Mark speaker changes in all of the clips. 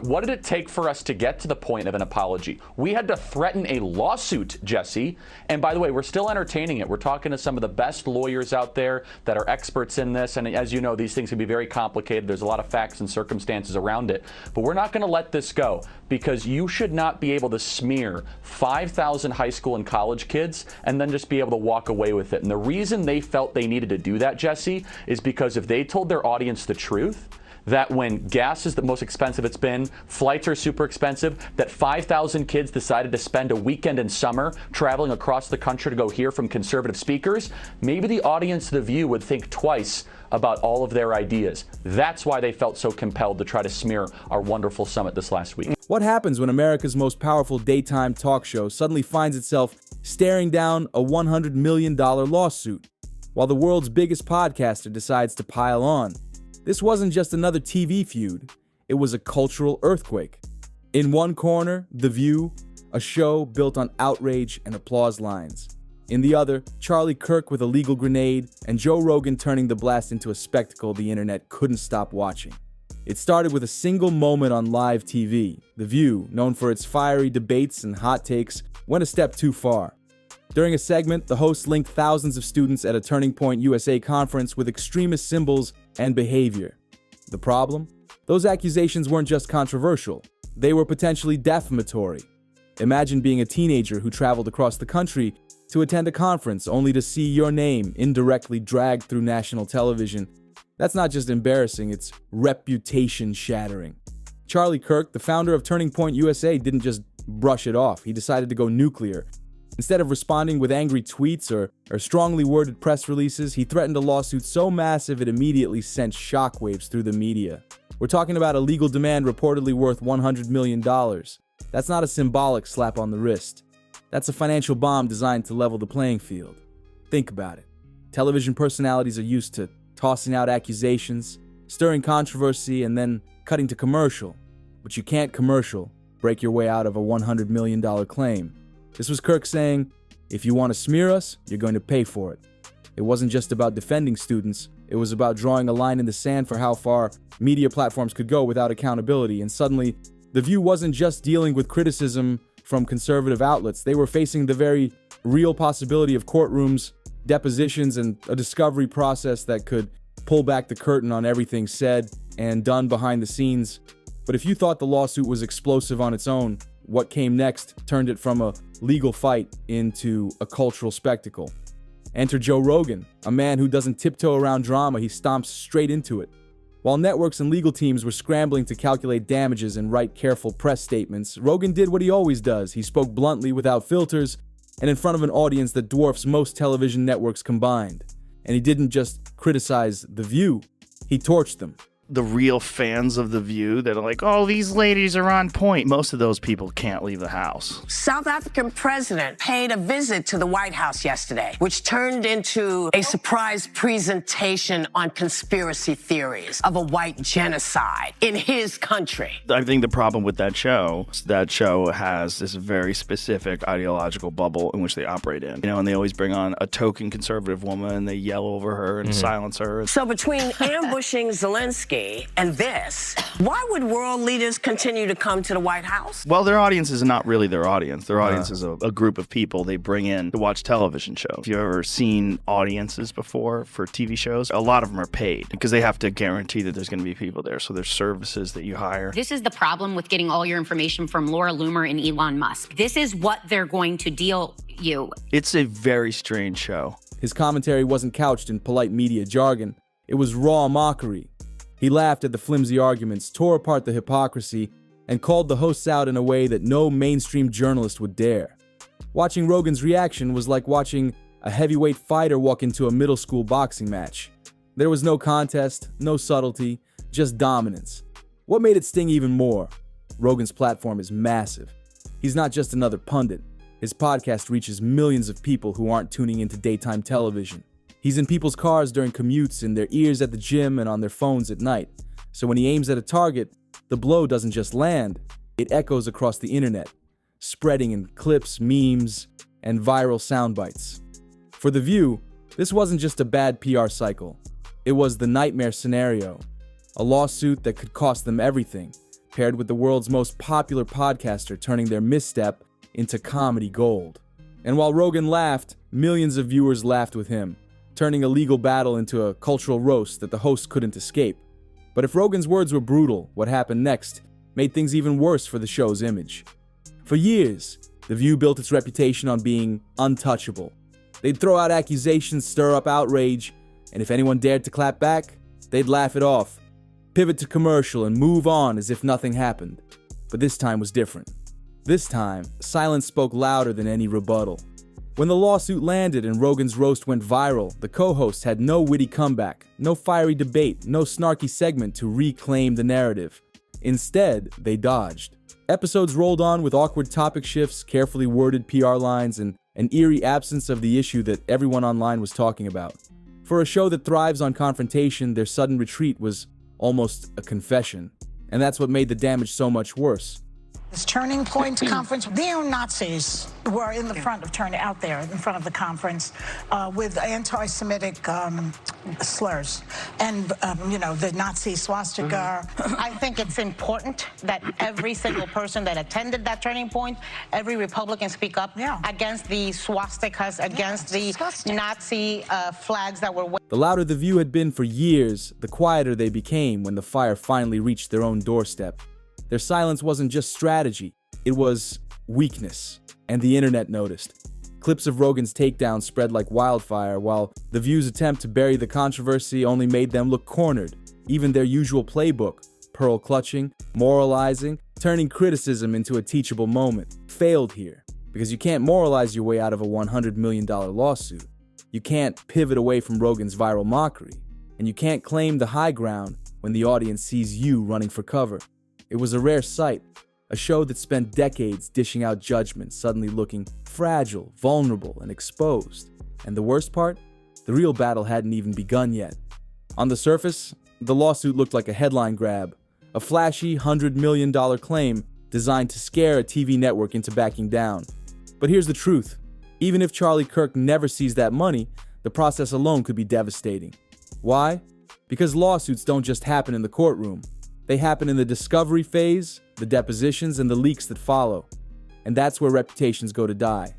Speaker 1: What did it take for us to get to the point of an apology? We had to threaten a lawsuit, Jesse. And by the way, we're still entertaining it. We're talking to some of the best lawyers out there that are experts in this. And as you know, these things can be very complicated. There's a lot of facts and circumstances around it. But we're not going to let this go, because you should not be able to smear 5,000 high school and college kids and then just be able to walk away with it. And the reason they felt they needed to do that, Jesse, is because if they told their audience the truth, that when gas is the most expensive it's been, flights are super expensive, that 5,000 kids decided to spend a weekend in summer traveling across the country to go hear from conservative speakers, maybe the audience of The View would think twice about all of their ideas. That's why they felt so compelled to try to smear our wonderful summit this last week.
Speaker 2: What happens when America's most powerful daytime talk show suddenly finds itself staring down a $100 million lawsuit, while the world's biggest podcaster decides to pile on? This wasn't just another TV feud, it was a cultural earthquake. In one corner, The View, a show built on outrage and applause lines. In the other, Charlie Kirk with a legal grenade, and Joe Rogan turning the blast into a spectacle the internet couldn't stop watching. It started with a single moment on live TV. The View, known for its fiery debates and hot takes, went a step too far. During a segment, the host linked thousands of students at a Turning Point USA conference with extremist symbols and behavior. The problem? Those accusations weren't just controversial, they were potentially defamatory. Imagine being a teenager who traveled across the country to attend a conference only to see your name indirectly dragged through national television. That's not just embarrassing, it's reputation shattering. Charlie Kirk, the founder of Turning Point USA, didn't just brush it off. He decided to go nuclear. Instead of responding with angry tweets or strongly worded press releases, he threatened a lawsuit so massive it immediately sent shockwaves through the media. We're talking about a legal demand reportedly worth $100 million. That's not a symbolic slap on the wrist. That's a financial bomb designed to level the playing field. Think about it. Television personalities are used to tossing out accusations, stirring controversy, and then cutting to commercial. But you can't commercial break your way out of a $100 million claim. This was Kirk saying, if you want to smear us, you're going to pay for it. It wasn't just about defending students, it was about drawing a line in the sand for how far media platforms could go without accountability. And suddenly, The View wasn't just dealing with criticism from conservative outlets. They were facing the very real possibility of courtrooms, depositions, and a discovery process that could pull back the curtain on everything said and done behind the scenes. But if you thought the lawsuit was explosive on its own, what came next turned it from a legal fight into a cultural spectacle. Enter Joe Rogan, a man who doesn't tiptoe around drama, he stomps straight into it. While networks and legal teams were scrambling to calculate damages and write careful press statements, Rogan did what he always does. He spoke bluntly, without filters, and in front of an audience that dwarfs most television networks combined. And he didn't just criticize The View, he torched them.
Speaker 3: The real fans of The View that are like, oh, these ladies are on point. Most of those people can't leave the house.
Speaker 4: South African president paid a visit to the White House yesterday, which turned into a surprise presentation on conspiracy theories of a white genocide in his country.
Speaker 3: I think the problem with that show has this very specific ideological bubble in which they operate in. You know, and they always bring on a token conservative woman and they yell over her and silence her.
Speaker 4: So between ambushing Zelensky and this, why would world leaders continue to come to the White House?
Speaker 3: Well, their audience is not really their audience. Their audience is a group of people they bring in to watch television shows. If you've ever seen audiences before for TV shows, a lot of them are paid because they have to guarantee that there's going to be people there. So there's services that you hire.
Speaker 5: This is the problem with getting all your information from Laura Loomer and Elon Musk. This is what they're going to deal you.
Speaker 3: It's a very strange show.
Speaker 2: His commentary wasn't couched in polite media jargon. It was raw mockery. He laughed at the flimsy arguments, tore apart the hypocrisy, and called the hosts out in a way that no mainstream journalist would dare. Watching Rogan's reaction was like watching a heavyweight fighter walk into a middle school boxing match. There was no contest, no subtlety, just dominance. What made it sting even more? Rogan's platform is massive. He's not just another pundit. His podcast reaches millions of people who aren't tuning into daytime television. He's in people's cars during commutes, in their ears at the gym, and on their phones at night. So when he aims at a target, the blow doesn't just land, it echoes across the internet, spreading in clips, memes, and viral sound bites. For The View, this wasn't just a bad PR cycle. It was the nightmare scenario. A lawsuit that could cost them everything. paired with the world's most popular podcaster turning their misstep into comedy gold. And while Rogan laughed, millions of viewers laughed with him, turning a legal battle into a cultural roast that the host couldn't escape. But if Rogan's words were brutal, what happened next made things even worse for the show's image. For years, The View built its reputation on being untouchable. They'd throw out accusations, stir up outrage, and if anyone dared to clap back, they'd laugh it off, pivot to commercial, and move on as if nothing happened. But this time was different. This time, silence spoke louder than any rebuttal. When the lawsuit landed and Rogan's roast went viral, the co-hosts had no witty comeback, no fiery debate, no snarky segment to reclaim the narrative. Instead, they dodged. Episodes rolled on with awkward topic shifts, carefully worded PR lines, and an eerie absence of the issue that everyone online was talking about. For a show that thrives on confrontation, their sudden retreat was almost a confession. And that's what made the damage so much worse.
Speaker 6: This Turning Point conference, neo-Nazis were in the front of out there in front of the conference with anti-Semitic slurs and, the Nazi swastika.
Speaker 7: I think it's important that every single person that attended that Turning Point, every Republican speak up against the swastikas, against the
Speaker 6: disgusting.
Speaker 7: Nazi flags that were
Speaker 2: The louder The View had been for years, the quieter they became when the fire finally reached their own doorstep. Their silence wasn't just strategy, it was weakness, and the internet noticed. Clips of Rogan's takedown spread like wildfire, while The View's attempt to bury the controversy only made them look cornered. Even their usual playbook, pearl clutching, moralizing, turning criticism into a teachable moment, failed here. Because you can't moralize your way out of a $100 million lawsuit. You can't pivot away from Rogan's viral mockery. And you can't claim the high ground when the audience sees you running for cover. It was a rare sight, a show that spent decades dishing out judgment suddenly looking fragile, vulnerable, and exposed. And the worst part? The real battle hadn't even begun yet. On the surface, the lawsuit looked like a headline grab, a flashy $100 million claim designed to scare a TV network into backing down. But here's the truth. Even if Charlie Kirk never sees that money, the process alone could be devastating. Why? Because lawsuits don't just happen in the courtroom. They happen in the discovery phase, the depositions, and the leaks that follow. And that's where reputations go to die.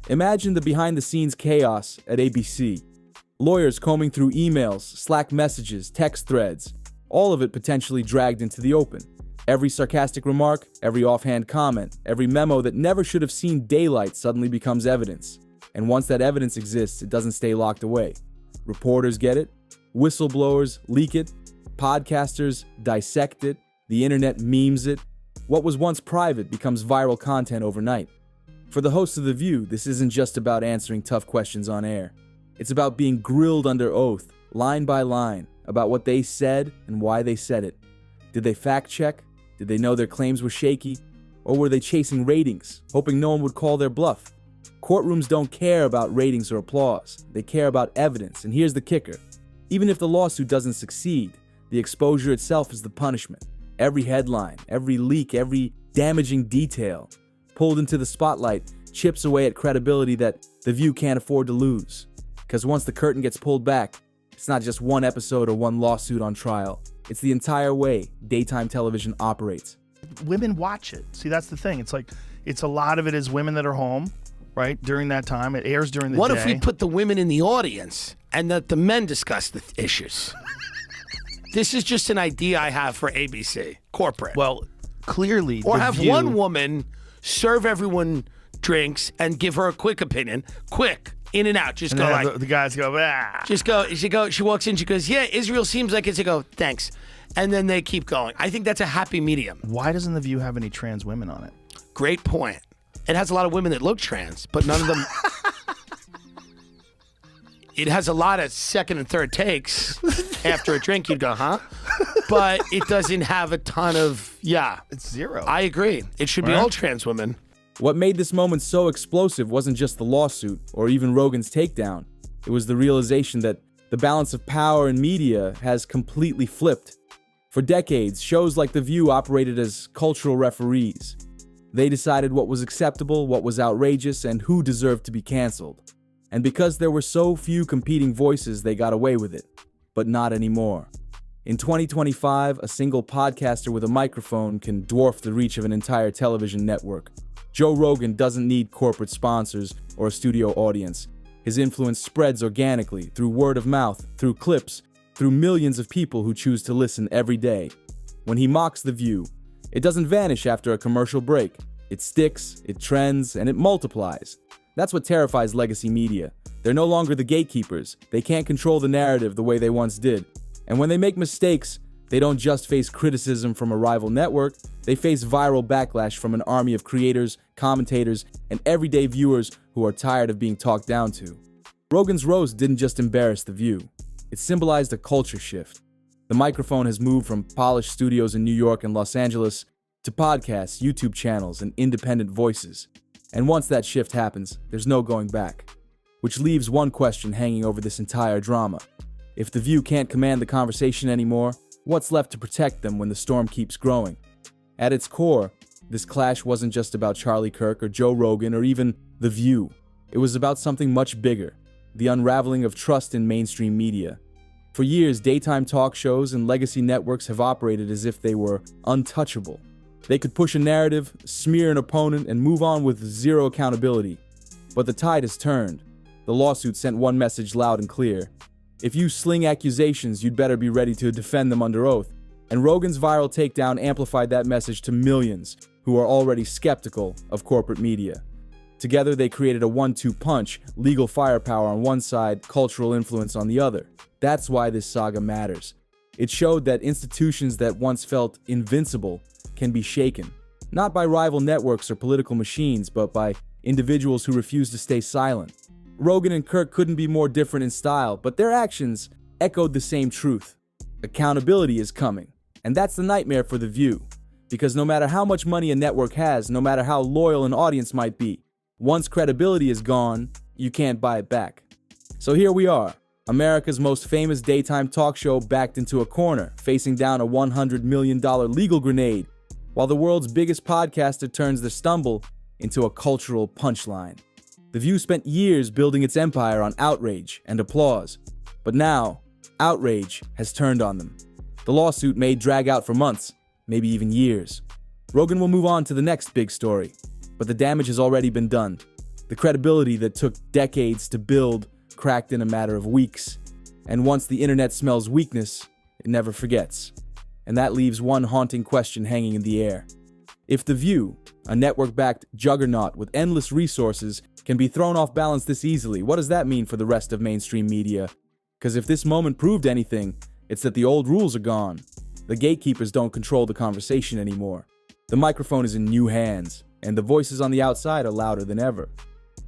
Speaker 2: Imagine the behind-the-scenes chaos at ABC. Lawyers combing through emails, Slack messages, text threads, all of it potentially dragged into the open. Every sarcastic remark, every offhand comment, every memo that never should have seen daylight suddenly becomes evidence. And once that evidence exists, it doesn't stay locked away. Reporters get it, whistleblowers leak it, podcasters dissect it, the internet memes it. What was once private becomes viral content overnight. For the hosts of The View, this isn't just about answering tough questions on air. It's about being grilled under oath, line by line, about what they said and why they said it. Did they fact check? Did they know their claims were shaky? Or were they chasing ratings, hoping no one would call their bluff? Courtrooms don't care about ratings or applause. They care about evidence, and here's the kicker. Even if the lawsuit doesn't succeed, the exposure itself is the punishment. Every headline, every leak, every damaging detail pulled into the spotlight chips away at credibility that The View can't afford to lose. Because once the curtain gets pulled back, it's not just one episode or one lawsuit on trial. It's the entire way daytime television operates.
Speaker 3: Women watch it. See, that's the thing. It's a lot of it is women that are home, right? During that time. It airs during the day.
Speaker 8: What if we put the women in the audience and let the men discuss the issues? This is just an idea I have for ABC, corporate.
Speaker 3: Well, clearly,
Speaker 8: or
Speaker 3: The
Speaker 8: have
Speaker 3: View,
Speaker 8: one woman serve everyone drinks and give her a quick opinion. Quick, in and out. Just
Speaker 3: and
Speaker 8: go
Speaker 3: then
Speaker 8: like
Speaker 3: the guys go, ah.
Speaker 8: Just go. She walks in. She goes, yeah, Israel seems like it's a go. Thanks, and then they keep going. I think that's a happy medium.
Speaker 3: Why doesn't The View have any trans women on it?
Speaker 8: Great point. It has a lot of women that look trans, but none of them. It has a lot of second and third takes. After a drink, you'd go, huh? But it doesn't have a ton of,
Speaker 3: It's zero.
Speaker 8: I agree. It should be all trans women.
Speaker 2: What made this moment so explosive wasn't just the lawsuit or even Rogan's takedown. It was the realization that the balance of power in media has completely flipped. For decades, shows like The View operated as cultural referees. They decided what was acceptable, what was outrageous, and who deserved to be canceled. And because there were so few competing voices, they got away with it. But not anymore. In 2025, a single podcaster with a microphone can dwarf the reach of an entire television network. Joe Rogan doesn't need corporate sponsors or a studio audience. His influence spreads organically through word of mouth, through clips, through millions of people who choose to listen every day. When he mocks The View, it doesn't vanish after a commercial break. It sticks, it trends, and it multiplies. That's what terrifies legacy media. They're no longer the gatekeepers. They can't control the narrative the way they once did. And when they make mistakes, they don't just face criticism from a rival network, they face viral backlash from an army of creators, commentators, and everyday viewers who are tired of being talked down to. Rogan's roast didn't just embarrass The View. It symbolized a culture shift. The microphone has moved from polished studios in New York and Los Angeles to podcasts, YouTube channels, and independent voices. And once that shift happens, there's no going back. Which leaves one question hanging over this entire drama. If The View can't command the conversation anymore, what's left to protect them when the storm keeps growing? At its core, this clash wasn't just about Charlie Kirk or Joe Rogan or even The View. It was about something much bigger, the unraveling of trust in mainstream media. For years, daytime talk shows and legacy networks have operated as if they were untouchable. They could push a narrative, smear an opponent, and move on with zero accountability. But the tide has turned. The lawsuit sent one message loud and clear. If you sling accusations, you'd better be ready to defend them under oath. And Rogan's viral takedown amplified that message to millions who are already skeptical of corporate media. Together, they created a 1-2 punch, legal firepower on one side, cultural influence on the other. That's why this saga matters. It showed that institutions that once felt invincible can be shaken, not by rival networks or political machines, but by individuals who refuse to stay silent. Rogan and Kirk couldn't be more different in style, but their actions echoed the same truth. Accountability is coming, and that's the nightmare for The View. Because no matter how much money a network has, no matter how loyal an audience might be, once credibility is gone, you can't buy it back. So here we are, America's most famous daytime talk show backed into a corner, facing down a $100 million legal grenade, while the world's biggest podcaster turns their stumble into a cultural punchline. The View spent years building its empire on outrage and applause, but now, outrage has turned on them. The lawsuit may drag out for months, maybe even years. Rogan will move on to the next big story, but the damage has already been done. The credibility that took decades to build cracked in a matter of weeks, and once the internet smells weakness, it never forgets. And that leaves one haunting question hanging in the air. If The View, a network-backed juggernaut with endless resources, can be thrown off balance this easily, what does that mean for the rest of mainstream media? Because if this moment proved anything, it's that the old rules are gone. The gatekeepers don't control the conversation anymore. The microphone is in new hands, and the voices on the outside are louder than ever.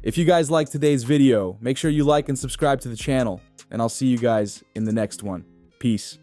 Speaker 2: If you guys liked today's video, make sure you like and subscribe to the channel, and I'll see you guys in the next one. Peace.